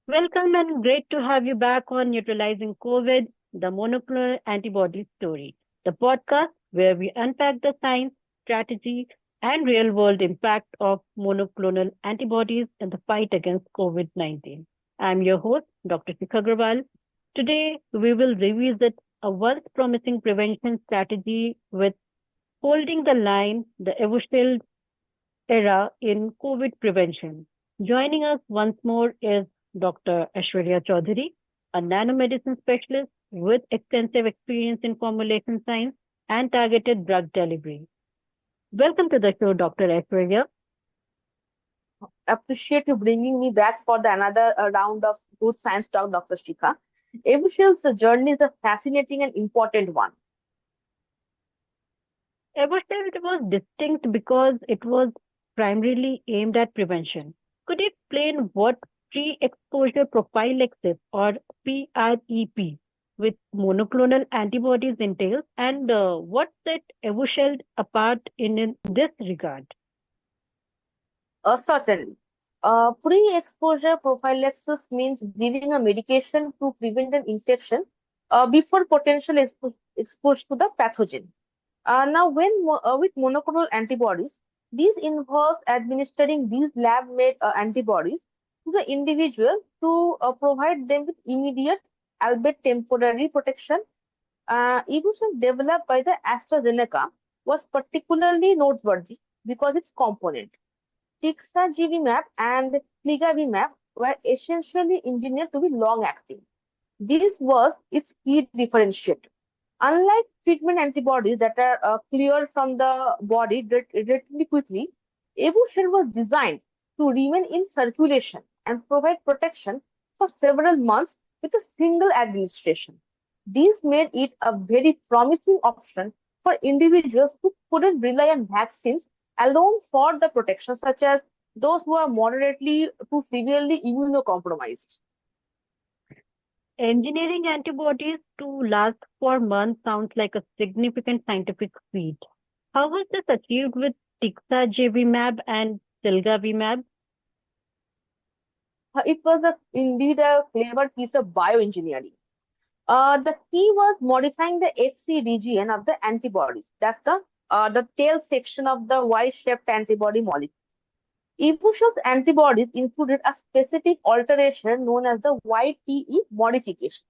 Welcome and great to have you back on Neutralizing COVID, the monoclonal antibody story, the podcast where we unpack the science, strategy, and real world impact of monoclonal antibodies in the fight against COVID 19. I'm your host, Dr. Shikha Agrawal. Today, we will revisit a once promising prevention strategy with holding the line, the Evusheld era in COVID prevention. Joining us once more is Dr. Aiswarya Chaudhuri, a nanomedicine specialist with extensive experience in formulation science and targeted drug delivery. Welcome to the show, Dr. Aiswarya. Appreciate you bringing me back for the another round of good science talk, Dr. Shikha. Evusheld's journey is a fascinating and important one. Evusheld was distinct because it was primarily aimed at prevention. Could you explain what pre-exposure prophylaxis or PrEP with monoclonal antibodies entails and what set Evusheld apart in this regard? Certainly. Pre-exposure prophylaxis means giving a medication to prevent an infection before potential exposure to the pathogen. Now, with monoclonal antibodies, these involves administering these lab-made antibodies to the individual to provide them with immediate, albeit temporary protection. Evolution developed by the AstraZeneca was particularly noteworthy because its component, tixagevimab and pligavimab, were essentially engineered to be long-acting. This was its key differentiator. Unlike treatment antibodies that are cleared from the body relatively quickly, Evusheld was designed to remain in circulation and provide protection for several months with a single administration. This made it a very promising option for individuals who couldn't rely on vaccines alone for the protection, such as those who are moderately to severely immunocompromised. Engineering antibodies to last for months sounds like a significant scientific feat. How was this achieved with tixagevimab and silgavimab? It was indeed a clever piece of bioengineering. The key was modifying the FC region of the antibodies. That's the tail section of the Y-shaped antibody molecule. Evushel's antibodies included a specific alteration known as the YTE modification.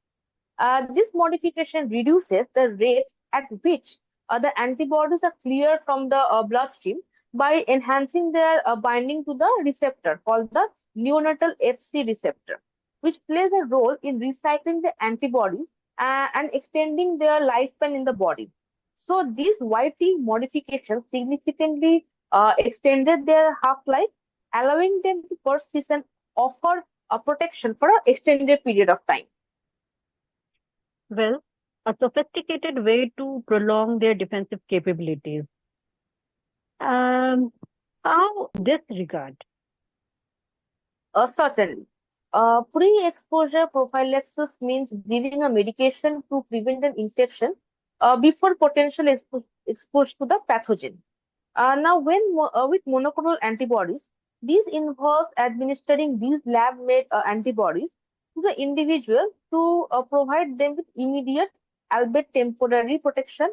This modification reduces the rate at which the antibodies are cleared from the bloodstream by enhancing their binding to the receptor called the neonatal FC receptor, which plays a role in recycling the antibodies and extending their lifespan in the body. So, this YT modification significantly extended their half-life, allowing them to persist and offer a protection for an extended period of time. Well, a sophisticated way to prolong their defensive capabilities. Um, how this regard? Certainly. Pre-exposure prophylaxis means giving a medication to prevent an infection before potential exposure to the pathogen. With monoclonal antibodies, these involves administering these lab-made antibodies to the individual to provide them with immediate, albeit temporary protection.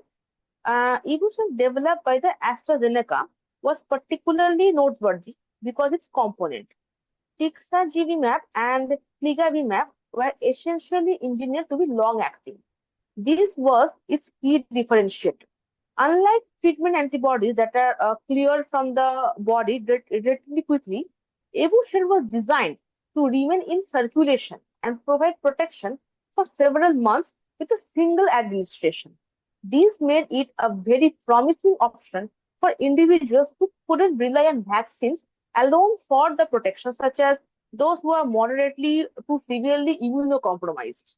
Evolution developed by the AstraZeneca was particularly noteworthy because its component, tixagevimab and pligavimab, were essentially engineered to be long-acting. This was its key differentiator. Unlike treatment antibodies that are cleared from the body relatively quickly, Evusheld was designed to remain in circulation and provide protection for several months with a single administration. This made it a very promising option for individuals who couldn't rely on vaccines alone for the protection, such as those who are moderately to severely immunocompromised.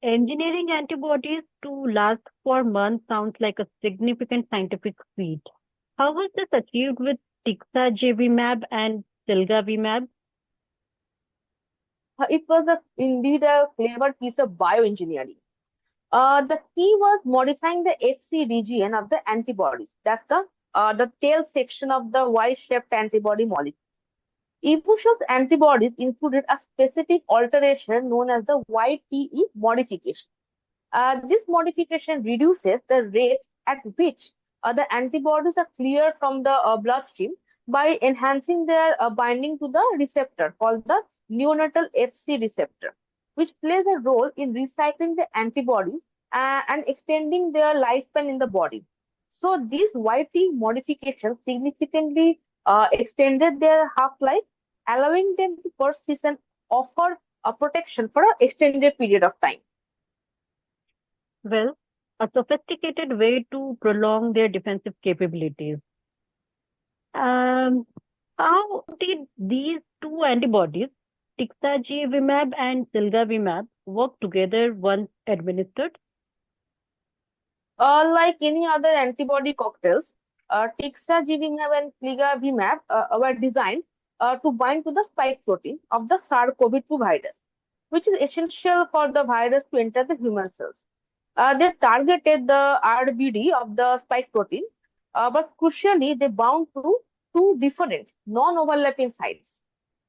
Engineering antibodies to last for months sounds like a significant scientific feat. How was this achieved with tixagevimab and silgavimab? It was indeed a clever piece of bioengineering. The key was modifying the FC region of the antibodies. That's the tail section of the Y-shaped antibody molecule. Evushel's antibodies included a specific alteration known as the YTE modification. This modification reduces the rate at which the antibodies are cleared from the bloodstream by enhancing their binding to the receptor called the neonatal FC receptor, which plays a role in recycling the antibodies and extending their lifespan in the body. So these YT modifications significantly extended their half-life, allowing them to persist and offer a protection for an extended period of time. Well, a sophisticated way to prolong their defensive capabilities. Um, how did these two antibodies, tixagevimab and silgavimab, work together once administered? Like any other antibody cocktails, tixagevimab and pligavimab were designed to bind to the spike protein of the SARS-CoV-2 virus, which is essential for the virus to enter the human cells. They targeted the RBD of the spike protein, but crucially, they bound to two different non-overlapping sites.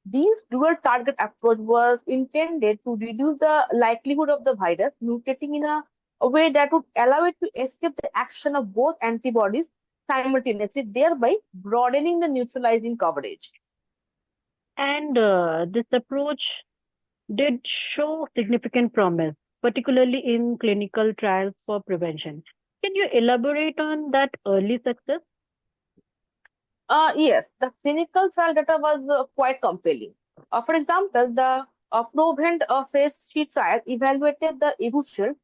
This dual target approach was intended to reduce the likelihood of the virus mutating in a way that would allow it to escape the action of both antibodies simultaneously, thereby broadening the neutralizing coverage. And this approach did show significant promise, particularly in clinical trials for prevention. Can you elaborate on that early success? Yes, the clinical trial data was quite compelling. For example, the Provent phase 3 trial evaluated the Evusheld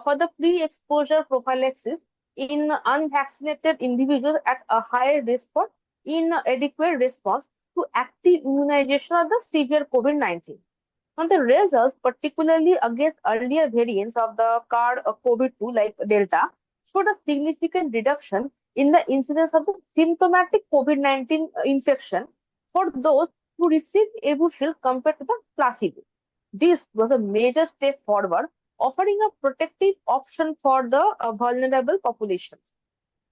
for the pre-exposure prophylaxis in unvaccinated individuals at a higher risk for inadequate response to active immunization of the severe COVID-19. Now, the results, particularly against earlier variants of the CAR-COVID-2 like Delta, showed a significant reduction in the incidence of the symptomatic COVID-19 infection for those who received Evusheld compared to the placebo. This was a major step forward, offering a protective option for the vulnerable populations.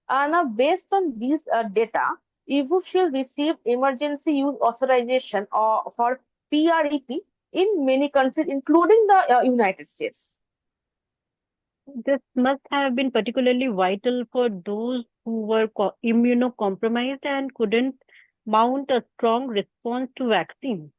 Now, based on these data, Evusheld received emergency use authorization for PrEP in many countries, including the United States. This must have been particularly vital for those who were immunocompromised and couldn't mount a strong response to vaccine.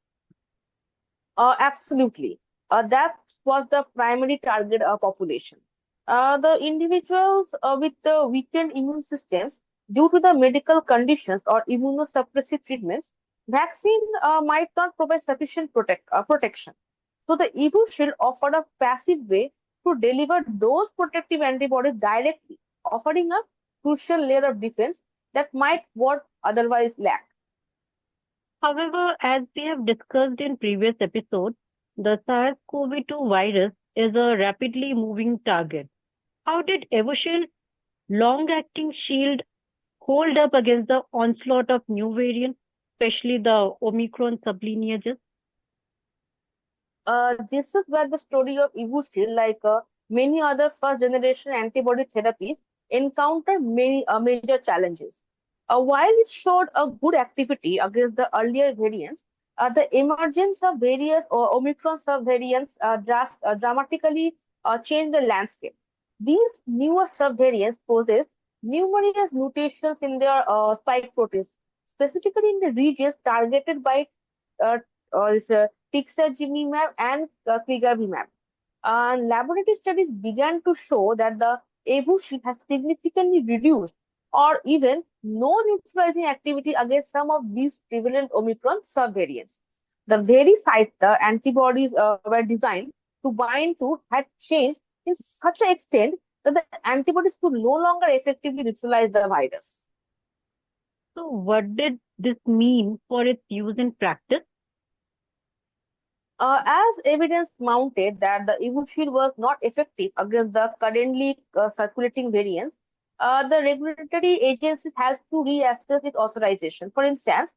Absolutely. That was the primary target population. The individuals with the weakened immune systems due to the medical conditions or immunosuppressive treatments, vaccine might not provide sufficient protection. So the EU Shield offered a passive way to deliver those protective antibodies directly, offering a crucial layer of defense that might what otherwise lack. However, as we have discussed in previous episodes, the SARS-CoV-2 virus is a rapidly moving target. How did Evusheld long-acting shield hold up against the onslaught of new variants, especially the Omicron sublineages? This is where the story of Evusheld, like many other first generation antibody therapies, encountered many major challenges. While it showed a good activity against the earlier variants, the emergence of various Omicron subvariants dramatically changed the landscape. These newer subvariants possessed numerous mutations in their spike proteins, specifically in the regions targeted by uh, tixagevimab and pligavimab. Laboratory studies began to show that the Evusheld has significantly reduced or even no neutralizing activity against some of these prevalent Omicron subvariants. The very site the antibodies were designed to bind to had changed in such an extent that the antibodies could no longer effectively neutralize the virus. So, what did this mean for its use in practice? As evidence mounted that the Evusheld was not effective against the currently circulating variants, the regulatory agencies has to reassess its authorization. For instance,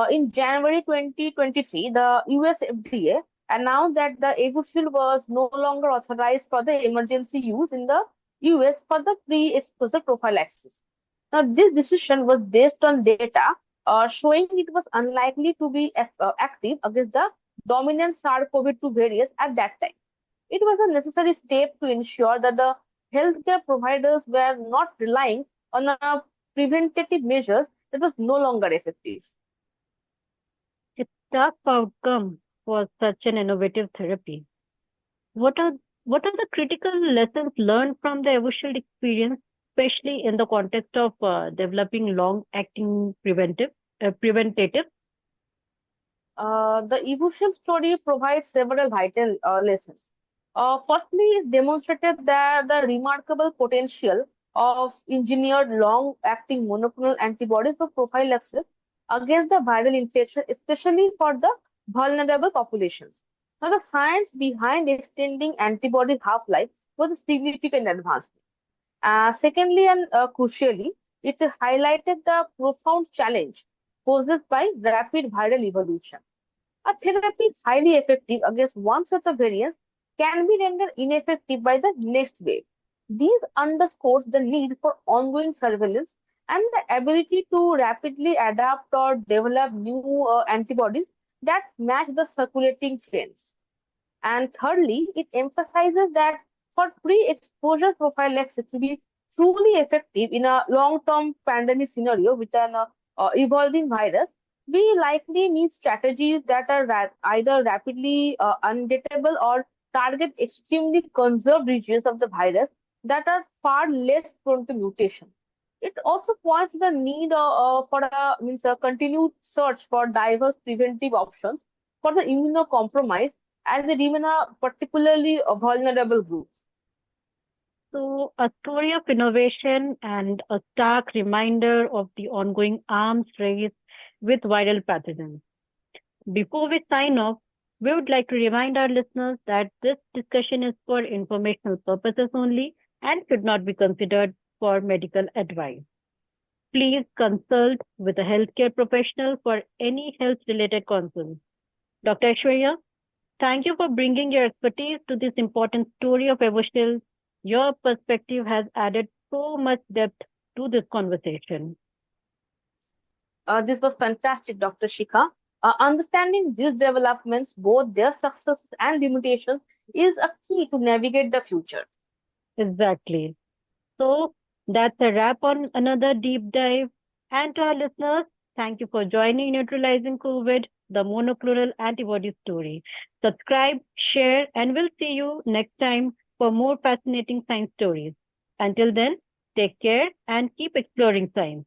in January 2023, the US FDA announced that the Evusheld was no longer authorized for the emergency use in the US for the pre-exposure prophylaxis. Now, this decision was based on data showing it was unlikely to be active against the dominant SARS-CoV-2 variants at that time. It was a necessary step to ensure that the healthcare providers were not relying on a preventative measures that was no longer effective. Its tough outcome for such an innovative therapy. What are what are the critical lessons learned from the Evusheld experience, especially in the context of developing long-acting preventative? The Evusheld story provides several vital lessons. Firstly, it demonstrated that the remarkable potential of engineered long-acting monoclonal antibodies for prophylaxis against the viral infection, especially for the vulnerable populations. Now, the science behind extending antibody half-life was a significant advancement. Secondly, and crucially, it highlighted the profound challenge posed by rapid viral evolution. A therapy highly effective against one set of variants can be rendered ineffective by the next wave. This underscores the need for ongoing surveillance and the ability to rapidly adapt or develop new antibodies that match the circulating trends. And thirdly, it emphasizes that for pre-exposure prophylaxis to be truly effective in a long-term pandemic scenario with an evolving virus, we likely need strategies that are either rapidly undetectable or target extremely conserved regions of the virus that are far less prone to mutation. It also points to the need for a continued search for diverse preventive options for the immunocompromised as they remain a particularly vulnerable group. So, a story of innovation and a stark reminder of the ongoing arms race with viral pathogens. Before we sign off, we would like to remind our listeners that this discussion is for informational purposes only and should not be considered for medical advice. Please consult with a healthcare professional for any health related concerns. Dr. Aishwarya, thank you for bringing your expertise to this important story of Evusheld. Your perspective has added so much depth to this conversation. This was fantastic, Dr. Shikha. Understanding these developments, both their successes and limitations, is a key to navigate the future. Exactly. So that's a wrap on another deep dive. And to our listeners, thank you for joining Neutralizing COVID, the monoclonal antibody story. Subscribe, share, and we'll see you next time for more fascinating science stories. Until then, take care and keep exploring science.